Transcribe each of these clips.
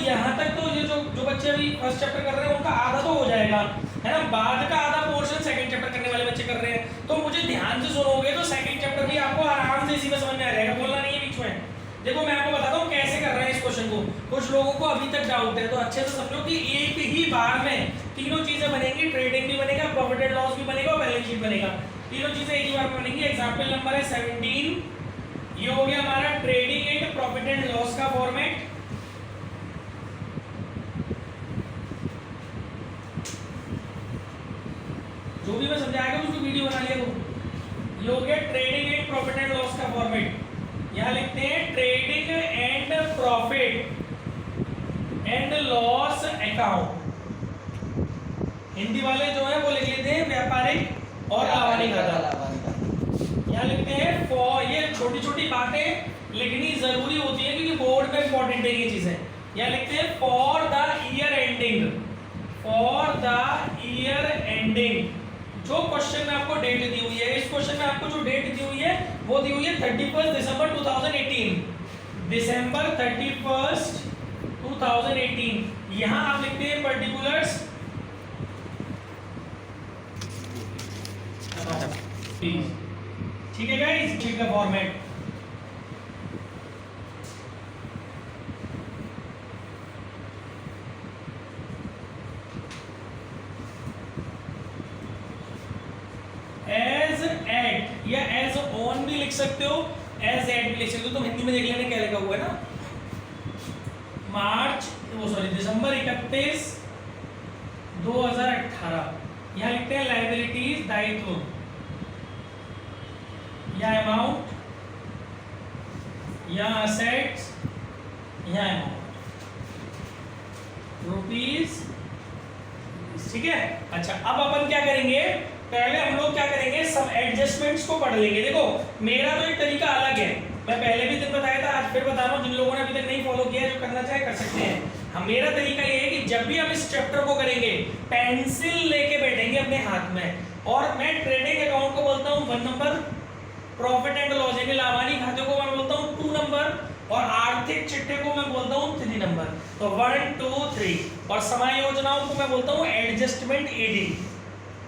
यहाँ तक तो ये जो बच्चे अभी फर्स्ट चैप्टर कर रहे हैं उनका आधा तो हो जाएगा, है ना। बाद का आधा पोर्शन सेकंड चैप्टर करने वाले बच्चे कर रहे हैं। तो मुझे ध्यान से सुनोगे तो सेकंड चैप्टर भी आपको आराम से इसी में समझ में आ जाएगा, बोलना नहीं है बीच में। देखो मैं आपको बताता हूँ कैसे कर रहे हैं इस क्वेश्चन को। कुछ लोगों को अभी तक डाउट है, तो अच्छे से समझो कि एक ही बार में तीनों चीजें बनेंगी, ट्रेडिंग भी बनेगा, प्रॉफिट एंड लॉस भी बनेगा और बैलेंस शीट बनेगा। तीनों चीजें एक ही बार में बनेंगी। एग्जाम्पल नंबर है 17, ये हो गया हमारा trading and profit and loss का फॉर्मेट। जो भी मैं समझाएगा उसकी वीडियो बना लिया करो। ये हो गया trading and profit and loss का फॉर्मेट। यहां लिखते हैं trading and profit and loss account. Hindi वाले जो है वो लिख लेते हैं व्यापारिक और लावारिक खाता। यहाँ लिखते हैं फॉर, ये छोटी छोटी बातें लिखनी जरूरी होती है क्योंकि बोर्ड में इंपॉर्टेंट है ये चीजें। यहाँ लिखते हैं for the year ending, for the year ending. जो क्वेश्चन में आपको डेट दी हुई है, इस क्वेश्चन में आपको जो डेट दी हुई है वो दी हुई है 31 दिसंबर 2018, दिसंबर 31 2018। यहाँ आप लिखते हैं पर्टिकुलर्स, ठीक है गाइस, शीट का फॉर्मेट। एज एट या एज ऑन भी लिख सकते हो, एज एट भी लिख सकते हो। तुम हिंदी में देख लेना क्या लिखा हुआ है ना। मार्च वो सॉरी दिसंबर 31 2018। यहाँ लिखते हैं लायबिलिटीज, दायित्व या अमाउंट या असेट्स या अमाउंट रुपीज, ठीक है। अच्छा अब अपन क्या करेंगे, पहले हम लोग क्या करेंगे, सब एडजस्टमेंट्स को पढ़ लेंगे। देखो मेरा तो एक तरीका अलग है, मैं पहले भी दिन बताया था, आज फिर बता रहा हूँ। जिन लोगों ने अभी तक नहीं फॉलो किया, जो करना चाहे कर सकते हैं। हम मेरा तरीका ये है कि जब भी हम इस चैप्टर को करेंगे पेंसिल लेके बैठेंगे अपने हाथ में, और मैं ट्रेडिंग अकाउंट को बोलता हूँ 1 नंबर, प्रॉफिट एंड लॉस यानी लावानी खाते को मैं बोलता हूँ 2 नंबर, और आर्थिक चिट्ठे को मैं बोलता हूँ 3 नंबर। तो 1 2 3, और समायोजनाओं को मैं बोलता हूँ एडजस्टमेंट एडी,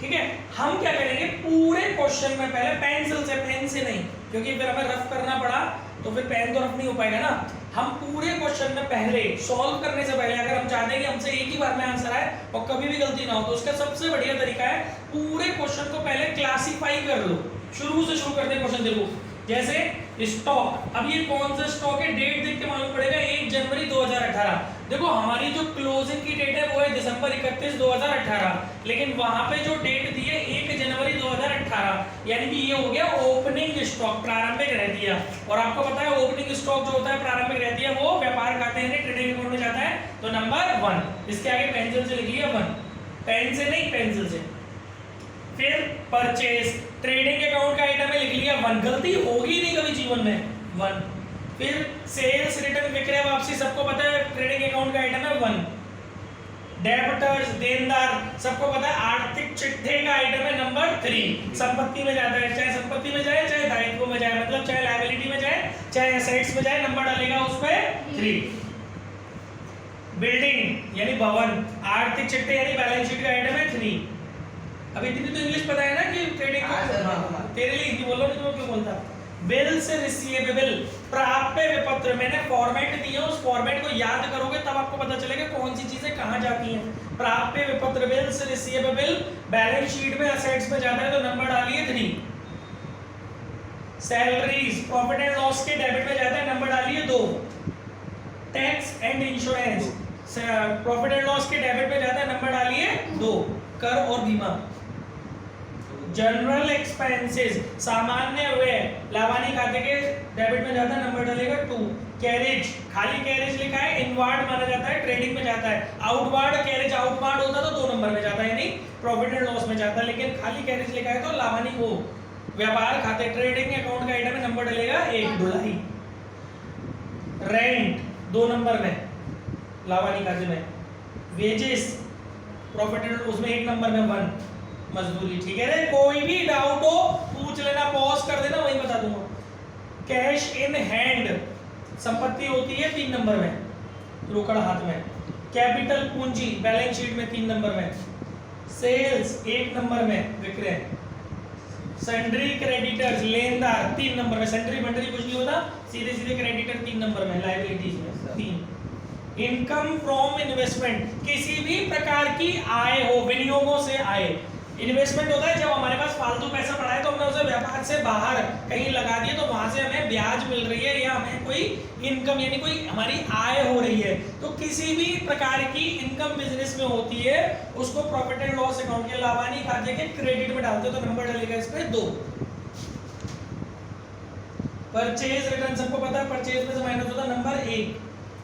ठीक है। हम क्या करेंगे पूरे क्वेश्चन में पहले पेंसिल से, पेन से नहीं, क्योंकि फिर हमें रफ करना पड़ा तो फिर पेन तो रफ नहीं हो पाएगा ना। हम पूरे क्वेश्चन में पहले सॉल्व करने से पहले, अगर हम चाहते हैं कि हमसे एक ही बार में आंसर आए और कभी भी गलती ना हो, तो उसका सबसे बढ़िया तरीका है पूरे क्वेश्चन को पहले क्लासिफाई कर लो। शुरू से शुरू करते हैं क्वेश्चन। देखो जैसे स्टॉक, अब ये कौन सा स्टॉक है, डेट देख के मालूम पड़ेगा 1 जनवरी 2018। देखो हमारी जो क्लोजिंग की डेट है वो है दिसंबर 31 2018, लेकिन वहां पे जो डेट दी है 1 जनवरी 2018, यानी कि ये हो गया ओपनिंग स्टॉक, प्रारंभिक रहती है। और आपको पता है ओपनिंग स्टॉक जो होता है, प्रारंभिक रहती है, वो व्यापार खाते हैं ट्रेडिंग अकाउंट में जाता है, तो नंबर 1। इसके आगे पेंसिल से लिख लिया 1, पेन से नहीं पेंसिल से। फिर परचेज, ट्रेडिंग अकाउंट का आइटम है, लिख लिया 1, गलती होगी नहीं कभी जीवन में 1। फिर सेल्स, रिटर्न, विक्रय, वापसी, सबको पता है ट्रेडिंग अकाउंट का आइटम है 1। डेबिटर्स, देनदार, सबको पता है आर्थिक चिट्ठे का आइटम है नंबर 3। संपत्ति में जाता है, चाहे संपत्ति में जाए चाहे दायित्व में जाए, मतलब चाहे लायबिलिटी में जाए चाहे एसेट्स में जाए, नंबर डालेगा उस पे 3। बिल्डिंग यानी भवन, आर्थिक चिट्ठे यानी बैलेंस शीट का आइटम है 3। अब इतनी तो इंग्लिश पता है ना कि ट्रेडिंग को, तेरे लिए हिंदी बोलो, नहीं तो क्यों बोलता। बिल्स रिसीवेबल, प्राप्य विपत्र, मैंने फॉर्मेट दिया, उस फॉर्मेट को याद करोगे तब आपको पता चलेगा कौन सी चीजें कहां जाती हैं। प्राप्य विपत्र, बिल्स रिसीवेबल बैलेंस शीट में एसेट्स में जाता है, तो नंबर डालिए 3। सैलरीज प्रॉफिट एंड लॉस के डेबिट में जाता है, नंबर डालिए 2। Tax and insurance profit and loss के डेबिट में जाता है, नंबर डालिए 2। कर और बीमा। जनरल एक्सपेंसेस सामान्य व्यय लावानी खाते के डेबिट में जाता है, नंबर डालेगा 2। कैरेज, खाली कैरेज लिखा है, इनवार्ड माना जाता है, ट्रेडिंग में जाता है। आउटवार्ड कैरेज आउटवार्ड होता तो 2 नंबर में जाता है, नहीं प्रॉफिट एंड लॉस में जाता है, लेकिन खाली कैरेज लिखा है तो लावानी को व्यापार खाते ट्रेडिंग अकाउंट का आइटम है, नंबर डालेगा 1। ढुलाई, रेंट 2 नंबर में लावानी खाते में। वेजेस प्रॉफिट एंड उसमें 1 नंबर में 1। मजदूरी, ठीक है रे। कोई भी डाउट हो पूछ लेना, पॉज कर देना, वही बता दूंगा। कैश इन हैंड संपत्ति होती है 3 नंबर में, रोकड़ हाथ में, कैपिटल पूंजी बैलेंस शीट में 3 नंबर में, सेल्स 1 नंबर में विक्रय, सैंड्री क्रेडिटर्स लेनदार 3 नंबर में, सैंड्री बंडरी कुछ नहीं होता, सीधे सीधे क्रेडिटर 3 नंबर में, लायबिलिटीज में 3। इनकम फ्रॉम इन्वेस्टमेंट, किसी भी प्रकार की आय हो, विनियोगों से आय। इन्वेस्टमेंट होता है जब हमारे पास फालतू पैसा पड़ा है तो हमने उसे व्यापार से बाहर कहीं लगा दिया तो वहां से हमें ब्याज मिल रही है या हमें कोई इनकम यानी कोई हमारी आय हो रही है। तो किसी भी प्रकार की इनकम बिजनेस में होती है उसको प्रॉफिट एंड लॉस अकाउंट के लाभानी खाते के क्रेडिट में डालते हो तो नंबर डलेगा इस पे 2। परचेज रिटर्न सबको पता है, परचेज में से माइनस होता है नंबर 1।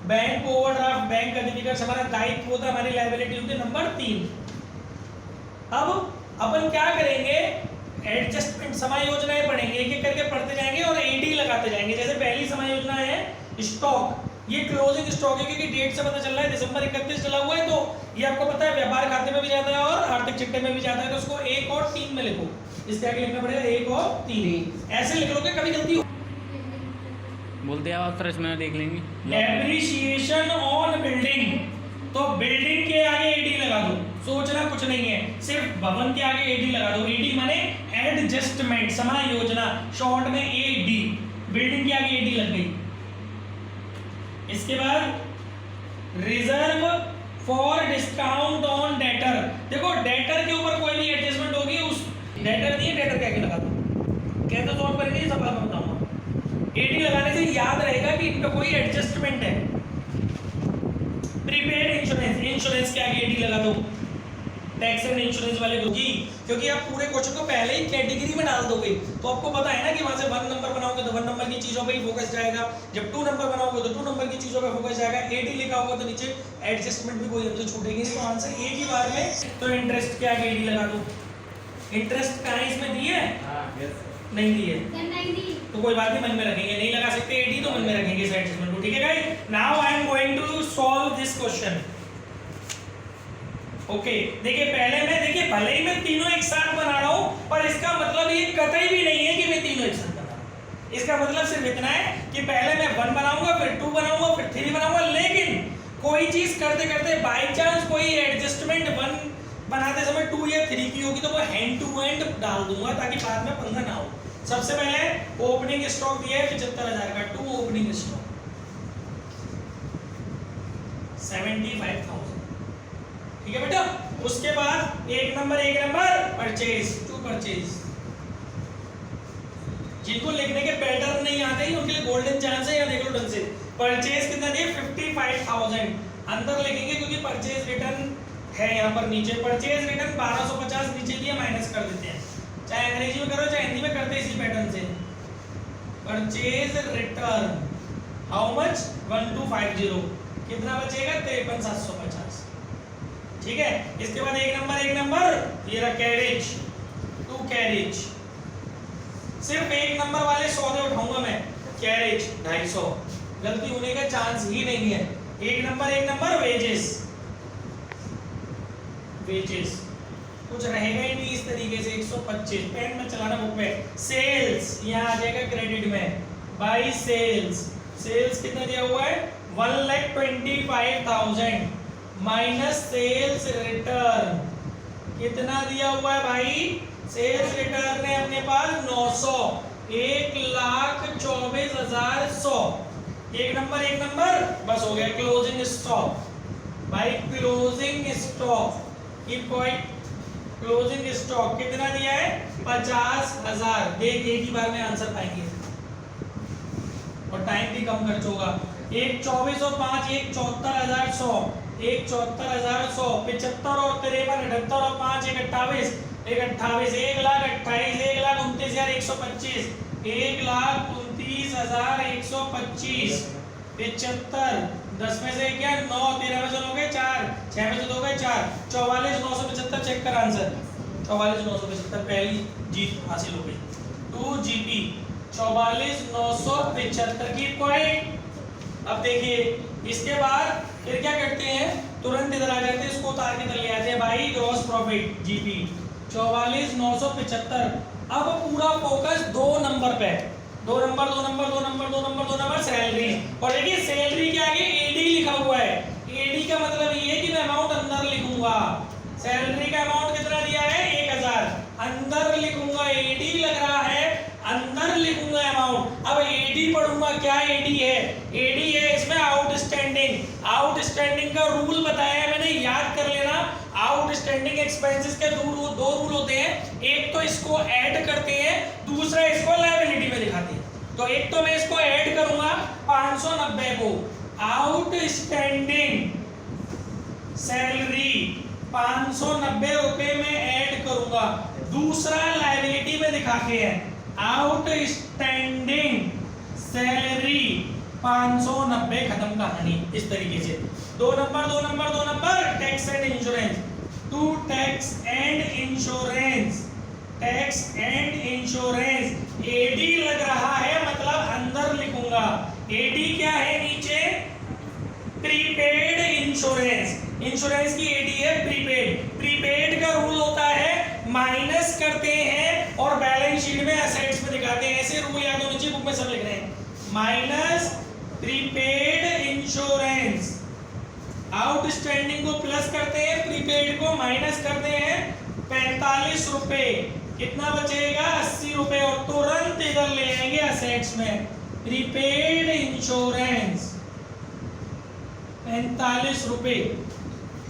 बैंक ओवरड्राफ्ट बैंक अधिविकर्ष हमारा दायित्व होता है, हमारी लायबिलिटी होती है नंबर 3। अब अपन क्या करेंगे, एडजस्टमेंट समायोजनाएं पढ़ेंगे, एक एक करके पढ़ते जाएंगे और एडी लगाते जाएंगे। जैसे पहली समायोजना है स्टॉक, ये क्लोजिंग स्टॉक है क्योंकि डेट से पता चल रहा है दिसंबर 31 चला हुआ है, तो ये आपको पता है व्यापार खाते में भी जाता है और आर्थिक चिट्ठे में भी जाता है, तो उसको 1 और 3 में लिखो। इसके आगे लिखना पड़ेगा 1 और 3, ऐसे लिख लोगे कभी गलती हो बोलते हैं आप तरह में देख लेंगे। डेप्रिसिएशन ऑन बिल्डिंग, तो बिल्डिंग के आगे एडी लगा दो, सोचना कुछ नहीं है, सिर्फ भवन के आगे एडी लगा दो। एडी माने एडजस्टमेंट समायोजना, शॉर्ट में एडी, बिल्डिंग के आगे एडी लग गई। इसके बाद reserve for discount on debtor, देखो डेटर के ऊपर कोई भी एडजस्टमेंट होगी उस डेटर नहीं है, डेटर के आगे लगा दो, कैसे सॉल्व करेंगे सवाल मैं बताऊंगा। एडी लगाने से याद रहेगा कि इनका कोई एडजस्टमेंट है। प्रीपेड इंश्योरेंस, इंश्योरेंस के आगे एडी लगा दो, टैक्स एंड इंश्योरेंस वाले को जी, क्योंकि आप पूरे क्वेश्चन को पहले ही कैटेगरी में डाल दोगे तो आपको पता है ना कि वहां से 1 नंबर बनाओगे तो 1 नंबर की चीजों पे ही फोकस जाएगा, जब 2 नंबर बनाओगे तो 2 नंबर की चीजों पे फोकस जाएगा। एडी लिखा होगा तो नीचे एडजस्टमेंट भी कोई हमसे छूटेगी नहीं, तो आंसर एक ही बार में। तो इंटरेस्ट के आगे एडी लगा दो, इंटरेस्ट कहां इसमें दी है? नहीं दी है तो कोई बात नहीं, मन में रखेंगे, नहीं लगा सकते एडी तो मन में रखेंगे इस एडजस्टमेंट को, ठीक है guys. Now I am going to solve this question. Okay देखिए पहले मैं, देखिए भले ही मैं तीनों एक साथ बना रहा हूं पर इसका मतलब ये कतई भी नहीं है कि मैं तीनों एक साथ बना रहा हूं। इसका मतलब सिर्फ इतना है कि पहले मैं 1 बनाऊंगा, फिर 2 बनाऊंगा, फिर 3 बनाऊंगा, लेकिन कोई चीज करते करते बाय चांस कोई एडजस्टमेंट 1 बनाते समय 2 या 3 की होगी तो वो हैंड टू हैंड डाल दूंगा ताकि बाद में पंगा ना हो। सबसे पहले ओपनिंग स्टॉक दिया है 75,000 का, 2 ओपनिंग स्टॉक 75,000, ठीक है बेटा। उसके बाद एक नंबर परचेज, 2 परचेज। जिनको लिखने के पैटर्न नहीं आते ही उनके लिए गोल्डन चांस है, या देख लो ढंग से। परचेज कितना दिया? 55,000 अंदर लिखेंगे क्योंकि परचेज रिटर्न है यहाँ पर नीचे। परचेज रिटर्न 1250 नीचे दिया, माइनस कर देते हैं, चाहे अंग्रेजी में करो चाहे हिंदी में करते इसी पैटर्न से। Purchase return how much? 1250, कितना बचेगा? 53,750, ठीक है। इसके बाद एक नंबर ये रहा कैरेज, 2 कैरेज। सिर्फ एक नंबर वाले सौदे उठाऊंगा मैं, कैरेज 250, गलती होने का चांस ही नहीं है। एक नंबर वेजेस, वेजेस कुछ रहेगा ही नहीं इस तरीके से। 125 पेन में चलाना बुक में। सेल्स यहाँ आ जाएगा क्रेडिट में, बाई सेल्स, सेल्स कितना दिया हुआ है? 1,25,000 माइनस सेल्स रिटर्न कितना दिया हुआ है भाई? सेल्स रिटर्न है अपने पास 900, 1,24,100। एक नंबर बस हो गया। क्लोजिंग स्टॉक भाई, क्लोजिंग स्टॉक की पॉइंट, क्लोजिंग स्टॉक कितना दिया है? 50,000। देख एक ही बार में आंसर पाएंगे और टाइम भी कम खर्च होगा। 1,24,500, 1,74,100, 1,74,100, 75 और 53, 78 और 5, 1,28, 1,28, 1,28,000, 1,29,125, 1,29,125, 75, 10 में से क्या? 9, 13 में से लोगे 4, 6 में से दोगे 4, 44,975। चेक कर आंसर, 44,975 पहली जीत हासिल हो गई। 2 जीपी 44,975 की पॉइंट। अब देखिए इसके बाद फिर क्या करते हैं, तुरंत इधर आ जाते हैं, इसको उतार के चले आते हैं भाई। Gross profit GP 44,975। अब पूरा फोकस 2 नंबर पे, 2 number 2 number 2 number 2 number 2 number salary. और देखिए सैलरी के आगे एडी लिखा हुआ है। एडी का मतलब ये है कि मैं अमाउंट अंदर लिखूंगा। सैलरी का अमाउंट कितना दिया है 1000, अंदर लिखूंगा। एडी लग रहा है, अंदर लिखूंगा अमाउंट। अब एडी पढ़ूंगा, क्या एडी है? एडी है इसमें आउटस्टैंडिंग। आउटस्टैंडिंग का रूल बताया है मैंने, याद कर लेना। आउटस्टैंडिंग एक्सपेंसेस के दो रूल होते हैं, एक तो इसको ऐड करते हैं, दूसरा इसको लायबिलिटी में दिखाते हैं। तो एक तो मैं इसको ऐड करूंगा 590 को, आउटस्टैंडिंग सैलरी 590 रुपए में ऐड करूंगा। दूसरा लायबिलिटी में दिखाते हैं, आउटस्टैंडिंग सैलरी 590, खत्म कहानी। इस तरीके से 2 number 2 number 2 number tax and insurance. Two tax and insurance, tax and insurance. एडी लग रहा है मतलब अंदर लिखूंगा। एडी क्या है नीचे? Prepaid insurance. इंश्योरेंस की एडी है प्रीपेड। प्रीपेड का रूल होता है माइनस करते हैं और बैलेंस शीट में असेट्स में दिखाते हैं। ऐसे रूल याद होने चाहिए, बुक में सब लिख रहे हैं। माइनस प्रीपेड इंश्योरेंस, आउटस्टैंडिंग को प्लस करते हैं, प्रीपेड को माइनस करते हैं। 45 रुपए, कितना बचेगा 80 रुपए, और तुरंत इधर ले आएंगे असेट्स में। प्रीपेड इंश्योरेंस 45 रुपए।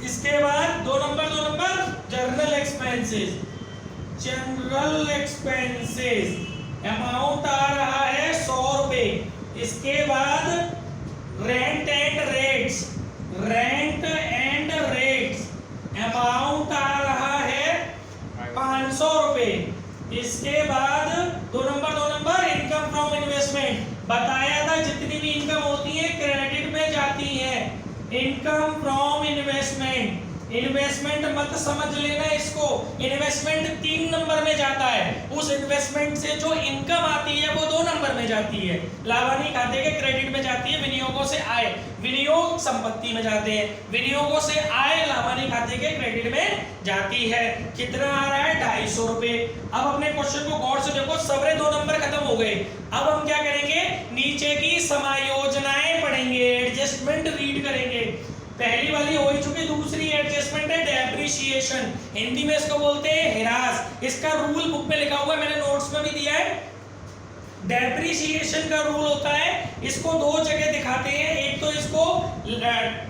इसके बाद 2 number general expenses. General expenses amount आ रहा है 100 रुपए। इसके बाद rent and rates, rent and rates amount आ रहा है 500 रुपए। इसके बाद 2 नंबर इनकम फ्रॉम इन्वेस्टमेंट। बताया था जितनी भी इनकम होती है क्रेडिट में जाती है। इनकम फ्रॉम इन्वेस्टमेंट, इन्वेस्टमेंट मत समझ लेना इसको, इन्वेस्टमेंट 3 नंबर में जाता है। उस इन्वेस्टमेंट से जो इनकम आती है वो 2 नंबर में जाती है। लाभानी खाते के क्रेडिट में जाती है, विनियोगों से आय, विनियोग संपत्ति में जाते हैं, विनियोगों से आय लाभानी खाते के क्रेडिट में जाती है। कितना आ रहा है 250 रुपए। अब अपने क्वेश्चन को गौर से देखो, सबरे 2 नंबर खत्म हो गए। अब हम क्या करेंगे, नीचे की समायोजनाएं पढ़ेंगे, एडजस्टमेंट रीड करेंगे। पहली वाली हो ही चुकी, दूसरी एडजस्टमेंट है डेप्रिसिएशन, हिंदी में इसको बोलते हैं ह्रास। इसका रूल बुक में लिखा हुआ है, मैंने नोट्स में भी दिया है। डेप्रिसिएशन का रूल होता है, इसको 2 जगह दिखाते हैं। एक तो इसको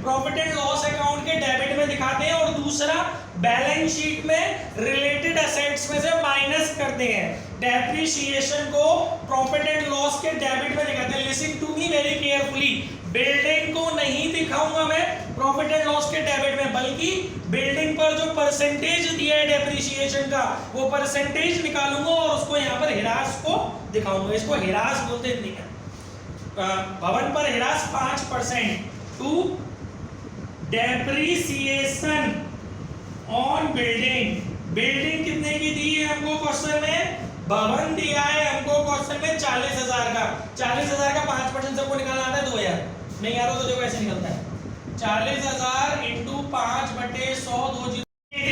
प्रॉफिट एंड लॉस अकाउंट के डेबिट में दिखाते हैं, और दूसरा बैलेंस शीट में रिलेटेड असेट्स में से माइनस करते हैं। डेप्रिसिएशन को प्रॉफिट एंड लॉस के डेबिट में दिखाते हैं। Listen to me very carefully, building को नहीं दिखाऊंगा मैं प्रॉफिट एंड लॉस के डेबिट में, बल्कि बिल्डिंग पर जो परसेंटेज दिया है डेप्रिसिएशन का, वो परसेंटेज निकालूंगा और उसको यहाँ पर ह्रास को दिखाऊंगा। इसको ह्रास बोलते हैं। भवन पर ह्रास 5%। To depreciation on building, building कितने की दी है हमको क्वेश्चन में? भवन दिया है हमको क्वेश्चन में 40,000 का। 40,000 का 5% सबको निकालना आता है 2000, नहीं आ रहा तो देखो ऐसे निकलता है 40,000 इंटू 5/100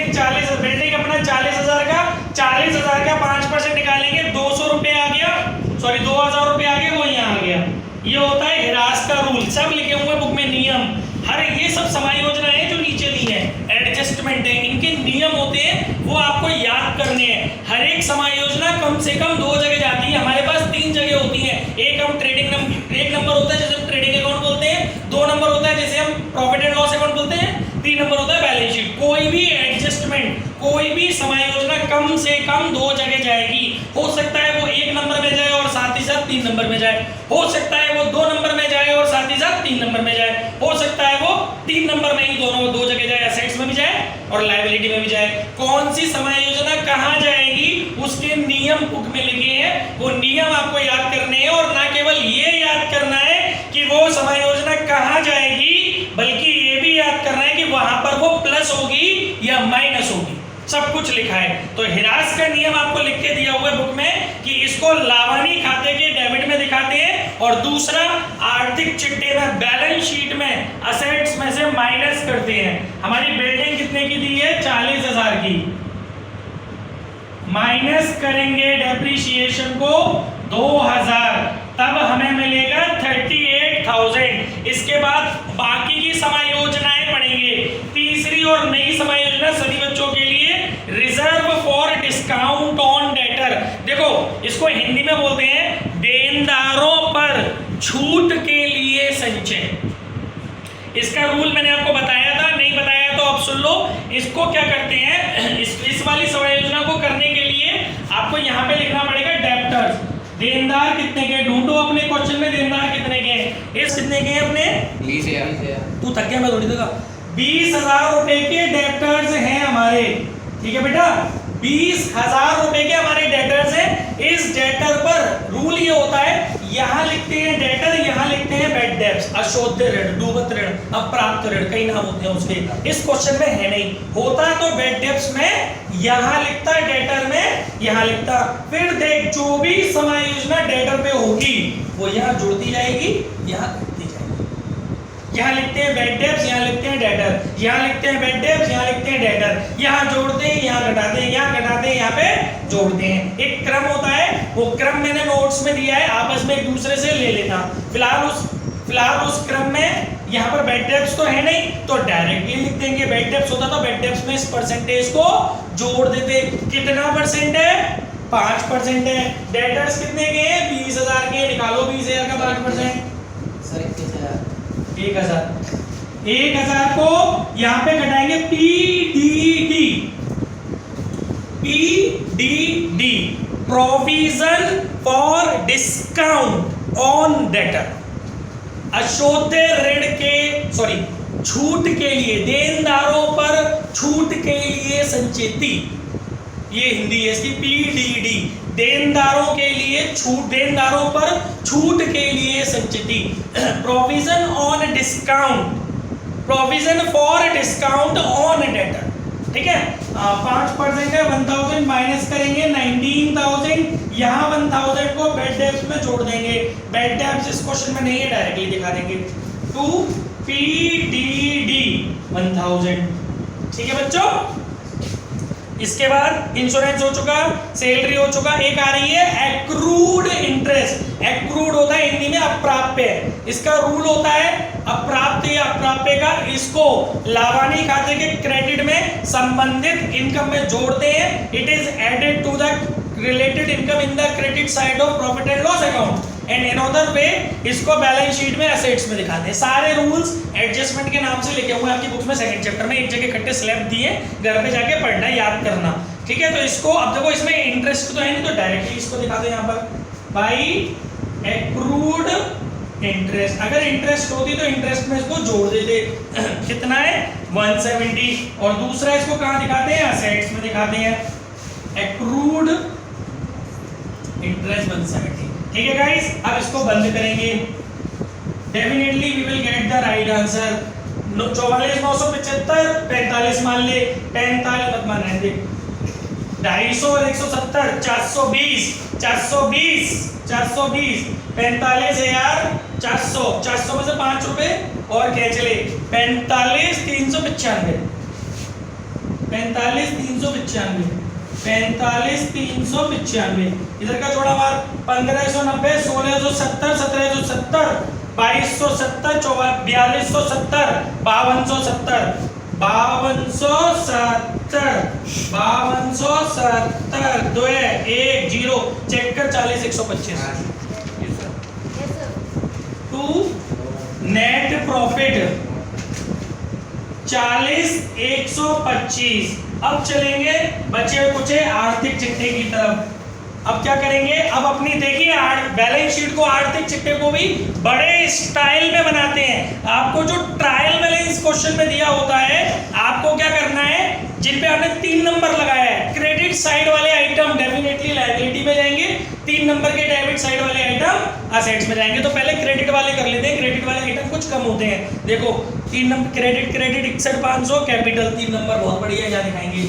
40,000। बिल्डिंग अपना 40,000 का, 40,000 का 5% निकालेंगे, 200 रुपए आ गया, सॉरी 2000 रुपए आ गया, वो यहाँ आ गया। ये होता है ह्रास का रूल, सब लिखे हुए बुक में नियम। हर ये सब समायोजनाएं जो नीचे दी है, एडजस्टमेंट है, इनके नियम होते हैं, वो आपको याद करने हैं। हर एक समायोजना कम से कम 2 जगह जाती है। हमारे पास 3 जगह होती है। एक हम एक नंबर होता है जिसे हम ट्रेडिंग अकाउंट बोलते हैं, 2 नंबर होता है जिसे हम प्रॉफिट एंड लॉस अकाउंट बोलते हैं, 3 नंबर होता है बैलेंस शीट। कोई भी एडजस्टमेंट, कोई भी समायोजना कम से कम 2 जगह जाएगी। हो सकता है वो 1 नंबर में जाए और साथ ही साथ 3 नंबर में जाए, हो सकता है वो 2 नंबर में जाए और साथ ही साथ 3 नंबर में जाए, हो सकता है वो 3 नंबर में ही दोनों 2 जगह जाए, एसेट्स में भी जाए और लायबिलिटी में भी जाए। कौन सी समायोजना कहाँ जाएगी उसके नियम बुक में लिखे हैं, वो नियम आपको याद करने हैं। और ना केवल ये याद करना है कि वो समायोजना कहाँ जाएगी, बल्कि ये भी याद करना है कि वहां पर वो प्लस होगी या माइनस होगी, सब कुछ लिखा है। तो ह्रास का नियम आपको लिख के दिया हुआ है बुक में कि इसको लाभानी खाते के डेबिट में दिखाते हैं, और दूसरा आर्थिक चिट्ठे में, बैलेंस शीट में असेट्स में से माइनस करते हैं। हमारी बिल्डिंग कितने की दी है? 40,000 की। माइनस करेंगे डेप्रिसिएशन को 2000, तब हमें मिलेगा 38,000। इसके बाद बाकी की समायोजनाएं पढ़ेंगे। तीसरी और नई समायोजना सभी बच्चों के लिए, reserve for discount on debtor. देखो इसको हिंदी में बोलते हैं देनदारों पर छूट के लिए संचय। इसका रूल मैंने आपको बताया था, नहीं बताया तो आप सुन लो। इसको क्या करते हैं, इस वाली समायोजना को करने के लिए आपको यहाँ पे लिखना पड़ेगा डेप्टर्स। देनदार कितने के ढूंढो अपने क्वेश्चन में, देनदार कितने के, इस कितने के अपने 20,000। तू थक गया, मैं थोड़ी देगा। 20,000 रुपए के डेप्टर्स हैं हमारे, ठीक है बेटा, 20,000 रुपए के हमारे डेटर्स हैं। इस डेटर पर रूल ये होता है, यहाँ लिखते हैं डेटर, यहाँ लिखते हैं बैड डेब्ट्स, अशोध्य ऋण, डूबत ऋण, अप्राप्त ऋण, कई नाम होते हैं उसके। इस क्वेश्चन में है नहीं, होता तो बैड डेब्ट्स में यहाँ लिखता, डेटर में यहाँ लिखता। फिर देख जो भी समायोजना डेटर पे होगी वो यहाँ जुड़ती जाएगी, यहाँ घटती जाएगी। यहाँ लिखते हैं बैड डेब्ट्स, यहाँ लिखते हैं डेटर, यहाँ लिखते हैं बैड डेब्ट्स, यहाँ लिखते हैं डेटर, यहाँ जोड़ते हैं, यहाँ घटाते हैं, यहाँ घटाते हैं, यहाँ पे जोड़ते हैं। एक क्रम होता है, वो क्रम मैंने नोट्स में दिया है, आपस में एक दूसरे से ले लेना। फिलहाल उस क्रम में यहाँ पर बैड डेब्ट्स तो है नहीं, तो डायरेक्टली लिख देंगे। बैड डेब्ट्स होता तो बैड डेब्ट्स में इस परसेंटेज को जोड़ देते। कितना परसेंट है, 5% है। डेटर्स कितने के हैं, 20,000 के, निकालो 20,000 का 5%, 1,000 को यहाँ पे घटाएंगे PDD, provision for discount on debtor. अशोध्य ऋण के, सॉरी, छूट के लिए, देनदारों पर छूट के लिए संचिति, ये हिंदी है इसकी, PDD, देनदारों के लिए छूट, देनदारों पर छूट के लिए संचिति। Provision on discount, provision for discount on debtor, ठीक है। 5% है, 1,000 माइनस करेंगे 19,000, यहाँ 1,000 को बैड डेब्ट्स में जोड़ देंगे। बैड डेब्ट्स इस क्वेश्चन में नहीं है, डायरेक्टली दिखा देंगे। टू PDD 1,000, ठीक है बच्चों। इसके बाद इंश्योरेंस हो चुका, सैलरी हो चुका, एक आ रही है एक्रूड इंटरेस्ट। एक्रूड होता है हिंदी में अप्राप्य, इसका रूल होता है अप्राप्य या अप्राप्य का, इसको लाभानी खाते के क्रेडिट में संबंधित इनकम में जोड़ते हैं। It is added to the related income in the credit side of profit and loss account and in other way, इसको बैलेंस शीट में एसेट्स में दिखाते हैं। सारे रूल्स एडजस्टमेंट के नाम से लिखे हुए हैं आपकी बुक में, सेकंड चैप्टर में, एक जगह इकट्ठे स्लैब दिए, घर पे जाके पढ़ना, याद करना, ठीक है। तो इसको अब देखो, इसमें इंटरेस्ट तो है नहीं, तो डायरेक्टली इसको दिखा दो यहाँ पर, बाई एक्रूड इंटरेस्ट। अगर इंटरेस्ट होती तो इंटरेस्ट में इसको जोड़ देते। कितना है, 170। और दूसरा इसको कहाँ दिखाते हैं, एसेट्स में दिखाते हैं, एक्रूड इंटरेस्ट 170, ठीक है गाइस। अब इसको बंद करेंगे, definitely we will get the right answer. 44,975, 45 मान ले, 45 मत मान रहे थे, 250 और 170, 420, 45,400 में से 5 रुपए और क्या चले, 45,395, 45,395, इधर का जोड़ा मार, 1,590, 1,670, 1,770, 2,270, 4,270, 5,270, 5,270, 2 है 1 0, चेक कर, 40,125। To net profit 40,125। अब चलेंगे बचे कुछ आर्थिक चिट्ठे की तरफ। अब क्या करेंगे, अब अपनी देखिए बैलेंस शीट को, आर्थिक चिट्ठे को भी बड़े स्टाइल में बनाते हैं। आपको जो ट्रायल बैलेंस क्वेश्चन में दिया होता है, आपको क्या करना है, जिन पे आपने 3 नंबर लगाया है, क्रेडिट साइड वाले आइटम डेफिनेटली लायबिलिटी में जाएंगे, 3 नंबर के डेबिट साइड वाले आइटम असेट्स में जाएंगे। तो पहले क्रेडिट वाले कर लेते हैं, क्रेडिट वाले आइटम कुछ कम होते हैं। देखो 3 नंबर क्रेडिट 61,500, कैपिटल 3 नंबर बहुत बढ़िया, यहाँ दिखाएंगे,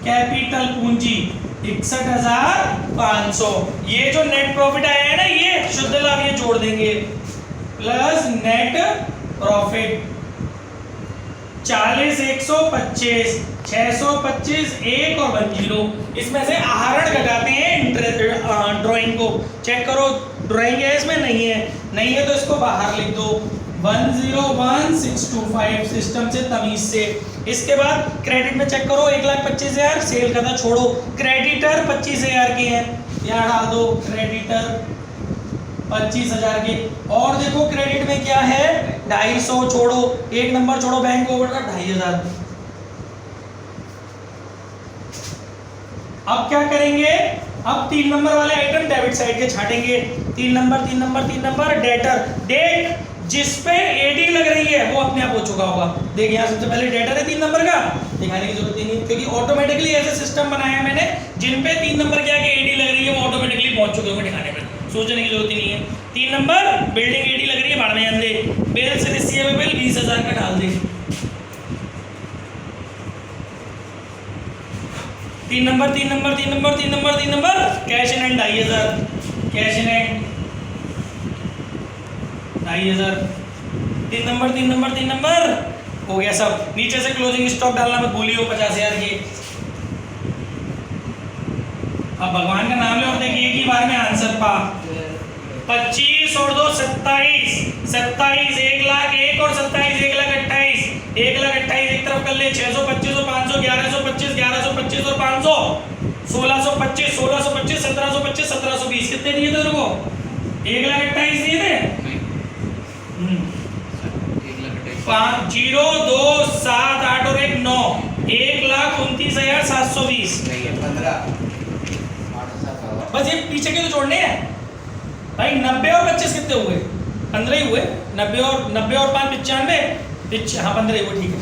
कैपिटल पूंजी 61,500। ये जो नेट प्रॉफिट आया है ना, ये शुद्ध लाभ, ये जोड़ देंगे, प्लस नेट प्रॉफिट 40,125, 625, 1 और 1 0। इसमें से आहरण घटाते हैं ड्राइंग को, चेक करो ड्राइंग है इसमें, नहीं है, नहीं है तो इसको बाहर लिख दो 101625 सिस्टम से तमीज से। इसके बाद क्रेडिट में चेक करो 1,25,000 सेल का था, छोड़ो, क्रेडिटर 25,000 के हैं, यहाँ डाल दो क्रेडिटर 25,000 के। और देखो क्रेडिट में क्या है 250, छोड़ो, एक नंबर छोड़ो, बैंक ओवर का 2,500। अब क्या करेंगे, अब 3 नंबर वाले आइटम डेबिट साइड के छाटेंगे। 3 नंबर डेटर, डेट जिस पे एडी लग रही है वो अपने आप हो चुका होगा। देखिए यहाँ सबसे पहले डेटर है 3 नंबर का, दिखाने की जरूरत ही नहीं, क्योंकि ऑटोमेटिकली ऐसे सिस्टम बनाया है मैंने जिन पे 3 नंबर के आगे एडी लग रही है वो ऑटोमेटिकली पहुंच चुके होंगे ठिकाने पे, सोचने की जरूरत ही नहीं है। 3 नंबर बिल्डिंग एडी लग रही है, भाड़ में जान दे, बिल से रिसीवेबल 20,000 का डाल दे। 3 number cash in hand 2,500, cash in hand 2,500। 3 number हो गया सब। नीचे से क्लोजिंग स्टॉक डालना मत भूलियो 50,000 के। अब भगवान का नाम ले और देखिए एक ही बार में आंसर पा। 25 और 2 27, 1 लाख 1 और 27 1,28,000, 1,28,000 एक तरफ कर ले, 625 और 500 1125, 1125 और 500 1625, 1625 1725 1720, कितने दिए थे तेरे को? 1,28,000 दिए थे। 0 2 7 8 और 1 9, 1,29,720। बस ये पीछे के तो छोड़ने हैं भाई। 90 और 25 कितने हुए? 15 ही हुए। 90 और 5 95, हाँ 15 ही हुए, ठीक है।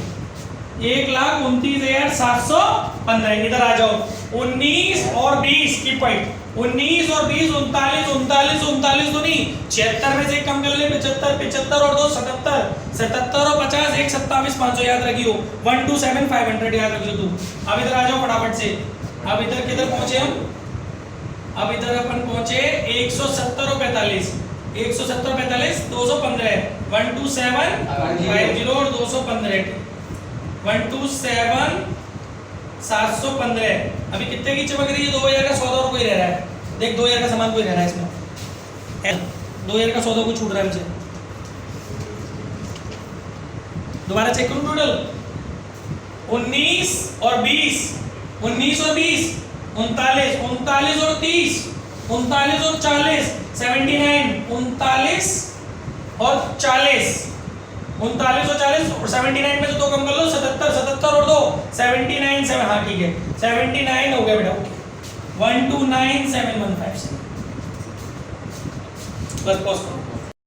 1,29,715। इधर आ जाओ। 19 और 20 की पॉइंट, 19 और 20 39 तो नहीं, 76 में से एक कम कर ले, 75 और 2 77, 77 और 50 1 27,500 याद रखियो, 127,500 याद रखियो तू। अब इधर आ जाओ फटाफट से। अब इधर किधर पहुंचे हम? अब इधर अपन पहुंचे 170 और 45, 170 45 215, 12750 और 215, 127 715। अभी कितने की चमक रही है? 2,000 का सौदा और कोई रह रहा है, देख 2,000 का सामान कोई रह रहा है इसमें, 2,000 का सौदा कोई छूट रहा है मुझे। दोबारा चेक करूं टोटल 19 और 20, 39 और 30 39 और 30 39 और 40 79 39 और 40 39 और 40 और 79 में से 2 कम कर लो, 77 और 2 79 7, हाँ ठीक है 79 हो गया बेटा। 129,715 बस पॉज करो।